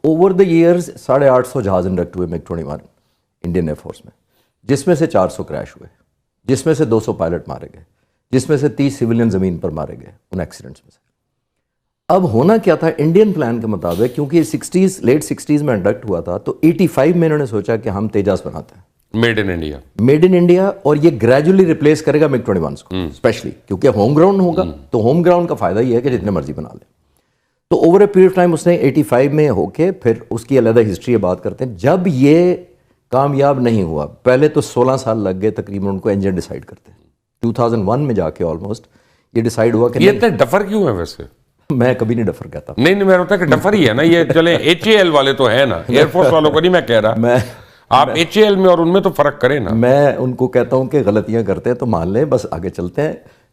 Over the years 850 جہاز induct ہوئے MiG-21 Indian air force میں، جس میں سے 400 کریش ہوئے، جس میں سے 200 پائلٹ مارے گئے، جس میں سے 30 سویلین زمین پر مارے گئے ان ایکسیڈنٹس میں سے۔ اب ہونا کیا تھا انڈین پلان کے مطابق، کیونکہ لیٹ 60s میں انڈکٹ ہوا تھا، تو 85 میں انہوں نے سوچا کہ ہم تیجاس بناتے ہیں میڈ ان انڈیا، اور یہ گریجولی ریپلیس کرے گا MiG-21 کو اسپیشلی، کیونکہ ہوم گراؤنڈ ہوگا تو ہوم گراؤنڈ کا فائدہ یہ ہے کہ جتنے مرضی بنا لیں۔ تو over a period of time اس نے 85 میں ہو کے پھر اس کی علیحدہ ہسٹری بات کرتے ہیں۔ جب یہ کامیاب نہیں ہوا، پہلے تو 16 سال لگ گئے تقریباً ان کو انجن ڈیسائیڈ کرتے ہیں، 2001 میں جا کے آلموسٹ یہ ڈیسائیڈ ہوا کہ یہ اتنے ڈفر کیوں ہے ویسے؟ میں کبھی نہیں ڈفر کہتا، نہیں میں ہوتا کہ ڈفر ہی ہے نا یہ، چلیں HAL والے تو ہے نا، ایئر فورس والوں کو نہیں میں کہہ رہا، آپ HAL میں اور ان میں تو فرق کریں نا۔ میں ان کو کہتا ہوں کہ غلطیاں کرتے ہیں تو مان لیں، بس آگے چلتے ہیں۔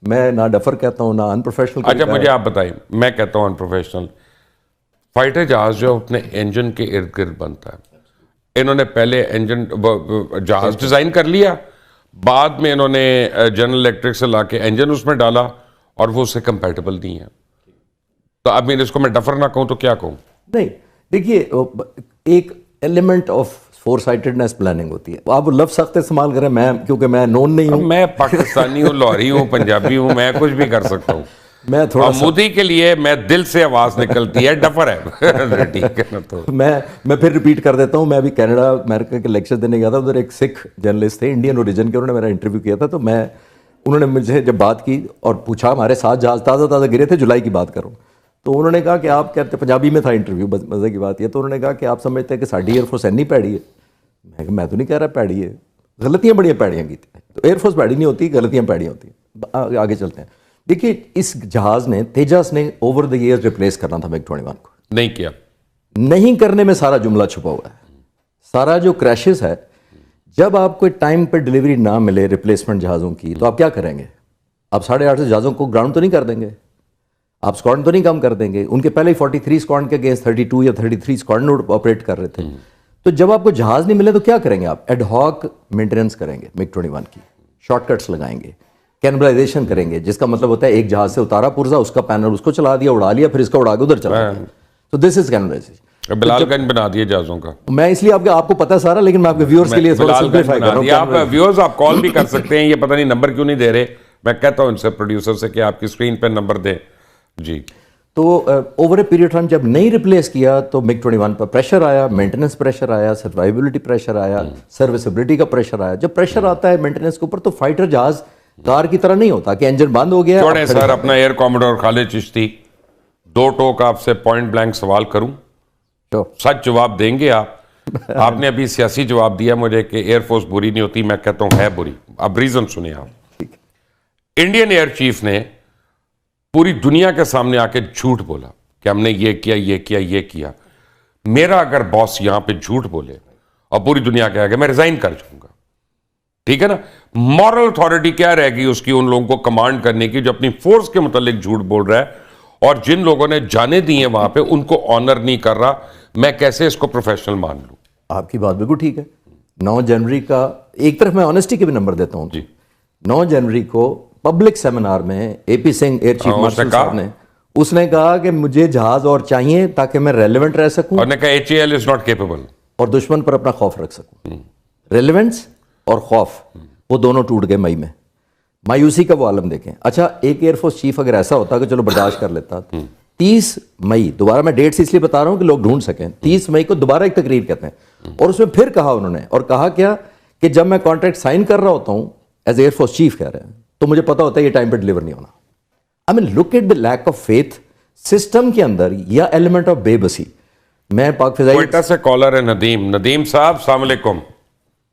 میں نہ ڈفر کہتا ہوں نہ ان پروفیشنل۔ اچھا مجھے آپ بتائیں، میں کہتا ہوں ان پروفیشنل، فائٹر جہاز جو اپنے انجن کے ارد گرد بنتا ہے، انہوں نے پہلے انجن جہاز ڈیزائن کر لیا، بعد میں انہوں نے جنرل الیکٹرک سے لا کے انجن اس میں ڈالا اور وہ اس سے کمپیٹیبل نہیں ہے، تو اب اس کو میں ڈفر نہ کہوں تو کیا کہوں؟ نہیں دیکھیے، ایک element of foresightedness planning ہوتی ہے، آپ لفظ سخت استعمال کریں، میں کیونکہ میں نون نہیں ہوں، میں پاکستانی ہوں، لاہوری ہوں، پنجابی ہوں، میں کچھ بھی کر سکتا ہوں، میں تھوڑا مودی کے لیے میں دل سے آواز نکلتی ہے ڈفر ہے، ٹھیک ہے نا؟ تو میں پھر ریپیٹ کر دیتا ہوں، میں ابھی کینیڈا امریکہ کے لیکچر دینے گیا تھا، ادھر ایک سکھ جرنلسٹ تھے انڈین اوریجن کے، انہوں نے میرا انٹرویو کیا تھا، تو انہوں نے مجھے جب بات کی اور پوچھا، ہمارے ساتھ جہاز تازہ گرے تھے، جولائی کی بات کروں، تو انہوں نے کہا کہ آپ کہتے، پنجابی میں تھا انٹرویو، مزے کی بات یہ، تو انہوں نے کہا کہ آپ سمجھتے ہیں کہ ساڈی ایئر فورس اینی پیڑی ہے؟ میں تو نہیں کہہ رہا پیڑی ہے، غلطیاں بڑی پیڑیاں کی تھیں، تو ایئر فورس پیڑی نہیں ہوتی، غلطیاں پیڑیاں ہوتی ہیں۔ آگے چلتے ہیں۔ دیکھیے اس جہاز نے، تیجاس نے اوور دا ایئر ریپلیس کرنا تھا MiG-21 کو، نہیں کیا، نہیں کرنے میں سارا جملہ چھپا ہوا ہے، سارا جو کریشز ہے، جب آپ کو ٹائم پہ ڈلیوری نہ ملے ریپلیسمنٹ جہازوں کی تو آپ کیا کریں گے؟ آپ 850 جہازوں کو گراؤنڈ تو نہیں کر دیں گے، آپ اسکواڈن تو نہیں کم کر دیں گے، ان کے پہلے ہی 43 اسکواڈن کے اگینسٹ 32 یا 33 اسکواڈن آپریٹ کر رہے تھے، تو جب آپ کو جہاز نہیں ملے تو کیا کریں گے؟ آپ ایڈ ہاک مینٹیننس کریں گے MiG-21 کی، شارٹ کٹس لگائیں گے، کینبلائزیشن کریں گے، جس کا مطلب ہوتا ہے ایک جہاز سے اتارا پرزا، اس کا پینل اس کو چلا دیا، اڑا لیا، پھر اس کا اڑا کے ادھر چلا دیا، تو دس از کینبلائزیشن۔ بلال گنج بنا دیے جہازوں کا، میں اس لیے آپ کو پتہ سارا، لیکن میں آپ کے ویورز کے لیے تھوڑا سمپلیفائی کر رہا ہوں۔ آپ ویورز آپ کال بھی کر سکتے ہیں، یہ پتہ نہیں نمبر کیوں نہیں دے رہے، میں کہتا ہوں ان سے پروڈیوسر سے کہ آپ کی اسکرین پہ نمبر دیں جی۔ تو اوور اے پیریڈ ٹائم جب نہیں ریپلیس کیا تو MiG-21 پر پریشر آیا، مینٹیننس پریشر آیا، سروائیبلٹی پریشر آیا، سروسبلٹی کا پریشر آیا۔ جب پریشر آتا ہے مینٹیننس کے اوپر تو فائٹر جہاز کار کی طرح نہیں ہوتا کہ انجن بند ہو گیا۔ چھوڑیں سر اپنا ایئر کاموڈور خالد چشتی، دو ٹوک آپ سے پوائنٹ بلینک سوال کروں، سچ جواب دیں گے آپ نے ابھی سیاسی جواب دیا مجھے کہ ایئر فورس بری نہیں ہوتی، میں کہتا ہوں ہے بری، اب ریزن سنیں آپ۔ انڈین ایئر چیف نے پوری دنیا کے سامنے آ کے جھوٹ بولا کہ ہم نے یہ کیا یہ کیا یہ کیا، میرا اگر باس یہاں پہ جھوٹ بولے اور پوری دنیا کہے گا میں ریزائن کر جاؤں گا، ٹھیک ہے نا؟ مورل اتھارٹی کیا رہے گی اس کی ان لوگوں کو کمانڈ کرنے کی جو اپنی فورس کے متعلق جھوٹ بول رہا ہے، اور جن لوگوں نے جانے دی ہیں وہاں پہ ان کو آنر نہیں کر رہا، میں کیسے اس کو پروفیشنل مان لوں؟ آپ کی بات بالکل ٹھیک ہے۔ 9 جنوری کا ایک طرف میں آنیسٹی کے بھی نمبر دیتا ہوں جی، 9 جنوری کو پبلک سیمینار میں AP Singh air chief marshal صاحب نے، اس نے کہا کہ مجھے جہاز اور چاہیے تاکہ میں ریلیونٹ رہ سکوں، اور نے کہا HAL is not capable، اور دشمن پر اپنا خوف رکھ سکوں۔ ریلیونس اور خوف وہ دونوں ٹوٹ گئے مئی میں، مایوسی کا وہ عالم دیکھیں۔ اچھا ایک ایئر فورس چیف اگر ایسا ہوتا کہ چلو برداشت کر لیتا، 30 مئی، دوبارہ میں ڈیٹس اس لیے بتا رہا ہوں کہ لوگ ڈھونڈ سکیں، 30 مئی کو دوبارہ ایک تقریر کہتے ہیں، اور اس میں پھر کہا انہوں نے، اور کہا کیا کہ جب میں کانٹریکٹ سائن کر رہا ہوتا ہوں ایز ایئر فورس چیف کہہ رہے ہیں تو مجھے پتا ہوتا ہے یہ ٹائم پہ ڈلیور نہیں ہونا۔ I mean look at the lack of faith system کے اندر یا ایلیمنٹ آف بے بسی۔ میں پاک فضائی کوئٹہ سے کالر ہے ندیم صاحب، السلام علیکم۔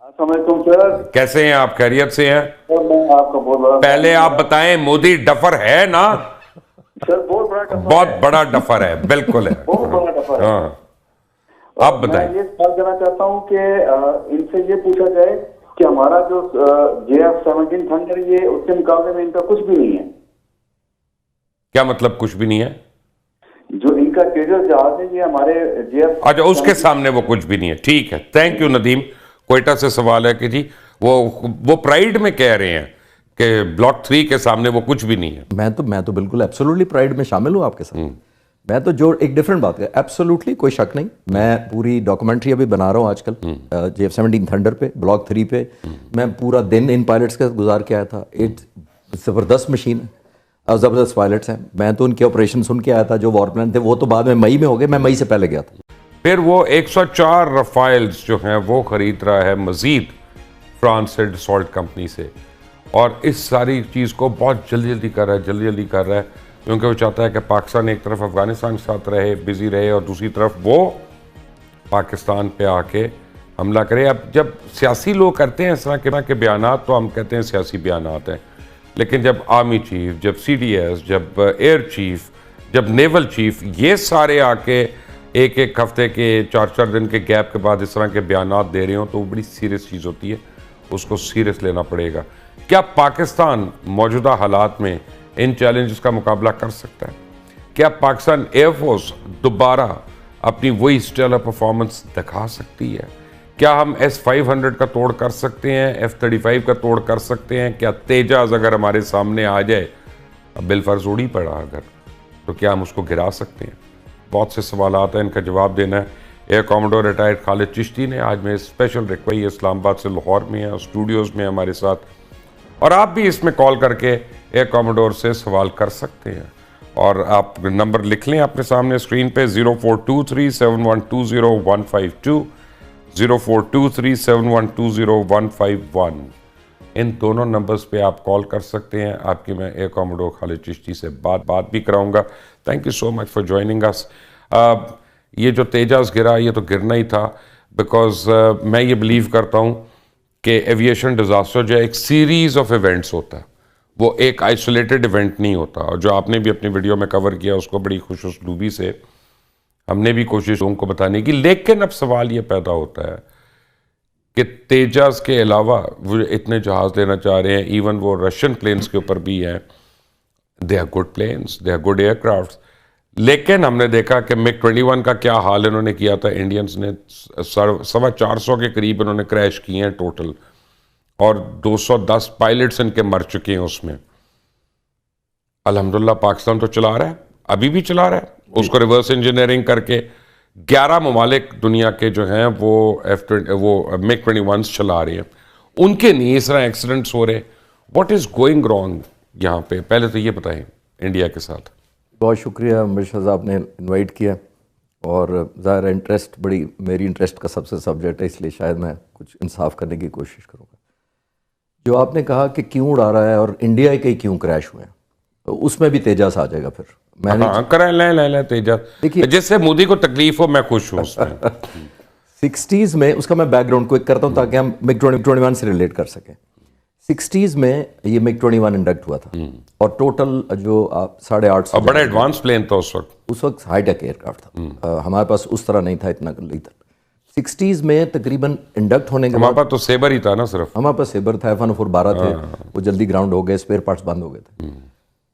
السلام علیکم سر، کیسے ہیں آپ؟ خیریت سے ہیں؟ میں آپ کا بہت بڑا، پہلے آپ بتائیں مودی ڈفر ہے نا؟ سر بہت بڑا ڈفر، بہت بڑا ڈفر ہے، بالکل ہے، بہت بڑا ڈفر ہے۔ ہاں آپ بتائیں۔ میں یہ سوال کرنا چاہتا ہوں کہ ان سے یہ پوچھا جائے کہ ہمارا جو JF-17 تھنڈر، یہ اس کے مقابلے میں ان کا کچھ بھی نہیں ہے۔ کیا مطلب کچھ بھی نہیں ہے؟ جو ان کا تیجس جہاز ہے یہ ہمارے JF، اچھا اس کے سامنے وہ کچھ بھی نہیں ہے، ٹھیک ہے، تھینک یو ندیم۔ کوئٹہ سے سوال ہے کہ جی وہ پرائیڈ میں کہہ رہے ہیں کہ بلاک 3 کے سامنے وہ کچھ بھی نہیں ہے۔ میں تو بالکل ایبسولوٹلی پرائیڈ میں شامل ہوں آپ کے ساتھ۔ میں تو جو ایک ڈفرینٹ بات ہے, ایبسولوٹلی کوئی شک نہیں. میں پوری ڈاکومنٹری ابھی بنا رہا ہوں آج کل JF-17 تھنڈر پہ, بلاک 3 پہ. میں پورا دن ان پائلٹس کے ساتھ گزار کے آیا تھا. زبردست مشین ہے اور زبردست پائلٹس ہیں. میں تو ان کے آپریشن سن کے آیا تھا جو وار پلان تھے, وہ تو بعد میں مئی میں ہو گئے, میں مئی سے پہلے گیا تھا. پھر وہ 104 رفائلز جو ہیں وہ خرید رہا ہے مزید فرانس سے, ڈسالٹ کمپنی سے, اور اس ساری چیز کو بہت جلدی کر رہا ہے کیونکہ وہ چاہتا ہے کہ پاکستان ایک طرف افغانستان کے ساتھ رہے, بزی رہے, اور دوسری طرف وہ پاکستان پہ آ کے حملہ کرے. اب جب سیاسی لوگ کرتے ہیں اس طرح کے بیانات تو ہم کہتے ہیں سیاسی بیانات ہیں, لیکن جب آرمی چیف, جب CDS, جب ایئر چیف, جب نیول چیف, یہ سارے آ کے ایک ہفتے کے 4 دن کے گیپ کے بعد اس طرح کے بیانات دے رہے ہوں تو وہ بڑی سیریس چیز ہوتی ہے, اس کو سیریس لینا پڑے گا. کیا پاکستان موجودہ حالات میں ان چیلنجز کا مقابلہ کر سکتا ہے؟ کیا پاکستان ایئر فورس دوبارہ اپنی وہی اسٹیلر پرفارمنس دکھا سکتی ہے؟ کیا ہم S-500 کا توڑ کر سکتے ہیں, F-35 کا توڑ کر سکتے ہیں؟ کیا تیجاز اگر ہمارے سامنے آ جائے, بالفرض اڑی پڑا اگر, تو کیا ہم اس کو گرا سکتے ہیں؟ بہت سے سوالات ہیں, ان کا جواب دینا ہے. ایئر کاموڈور ریٹائرڈ خالد چشتی نے آج میں اسپیشل ریکوئی اسلام آباد سے لاہور میں ہے, اسٹوڈیوز میں ہمارے ساتھ, اور آپ بھی اس میں کال کر کے ایئر کاموڈور سے سوال کر سکتے ہیں. اور آپ نمبر لکھ لیں اپنے سامنے اسکرین پہ 042371205152, 042371205151. ان دونوں نمبرز پہ آپ کال کر سکتے ہیں. آپ کی میں ایئر کاموڈور خالد چشتی سے بات بھی کراؤں گا. Thank you so much for joining us. یہ جو تیجاز گرا یہ تو گرنا ہی تھا, بیکاز میں یہ بلیو کرتا ہوں کہ ایویشن ڈیزاسٹر جو ایک سیریز آف ایونٹس ہوتا ہے, وہ ایک آئسولیٹڈ ایونٹ نہیں ہوتا. اور جو آپ نے بھی اپنی ویڈیو میں کور کیا اس کو بڑی خوش اسلوبی سے ہم نے بھی کوشش ان کو بتانے کی. لیکن اب سوال یہ پیدا ہوتا ہے کہ تیجاز کے علاوہ وہ اتنے جہاز لینا چاہ رہے ہیں, ایون وہ رشین پلینز کے اوپر بھی ہیں, they are good planes, they are good aircrafts. لیکن ہم نے دیکھا کہ MiG-21 کا کیا حال انہوں نے کیا تھا. انڈینز نے 450 کے قریب انہوں نے کریش کیے ہیں ٹوٹل, اور 210 پائلٹس ان کے مر چکے ہیں اس میں. الحمدللہ پاکستان تو چلا رہا ہے, ابھی بھی چلا رہا ہے, اس کو ریورس انجینئرنگ کر کے 11 ممالک دنیا کے جو ہیں وہ MiG-21 چلا رہے ہیں. ان کے نہیں اس طرح ایکسیڈنٹس ہو رہے. واٹ از گوئنگ رانگ یہاں پہ؟ پہلے تو یہ بتائیں انڈیا کے ساتھ. بہت شکریہ مرشد صاحب نے انوائٹ کیا, اور ظاہر انٹرسٹ بڑی میری انٹرسٹ کا سب سے سبجیکٹ ہے, اس لیے شاید میں کچھ انصاف کرنے کی کوشش کروں گا. جو آپ نے کہا کہ کیوں اڑا رہا ہے اور انڈیا کے کیوں کریش ہوئے ہیں, اس میں بھی تیجاس آ جائے گا. پھر میں ہاں کریں, لیں تیجاس, جس سے مودی کو تکلیف ہو میں خوش ہوں اس میں. 60s میں اس کا میں بیک گراؤنڈ کوئک کرتا ہوں تاکہ ہم MiG-21 سے ریلیٹ کر سکیں. 60s میں یہ MiG-21 انڈکٹ ہوا تھا, اور ٹوٹل جو 850 بڑا ایڈوانس پلین تھا اس وقت ہائی ٹیک ایئر کرافٹ تھا. ہمارے پاس اس طرح نہیں تھا اتنا لیتل. 60s میں تقریباً انڈکٹ ہونے کے بعد ہمارے پاس تو سیبر ہی تھا نا, صرف ہمارے پاس سیبر تھا, F-104 12 تھے, وہ جلدی گراؤنڈ ہو گئے, اسپیئر پارٹس بند ہو گئے تھے.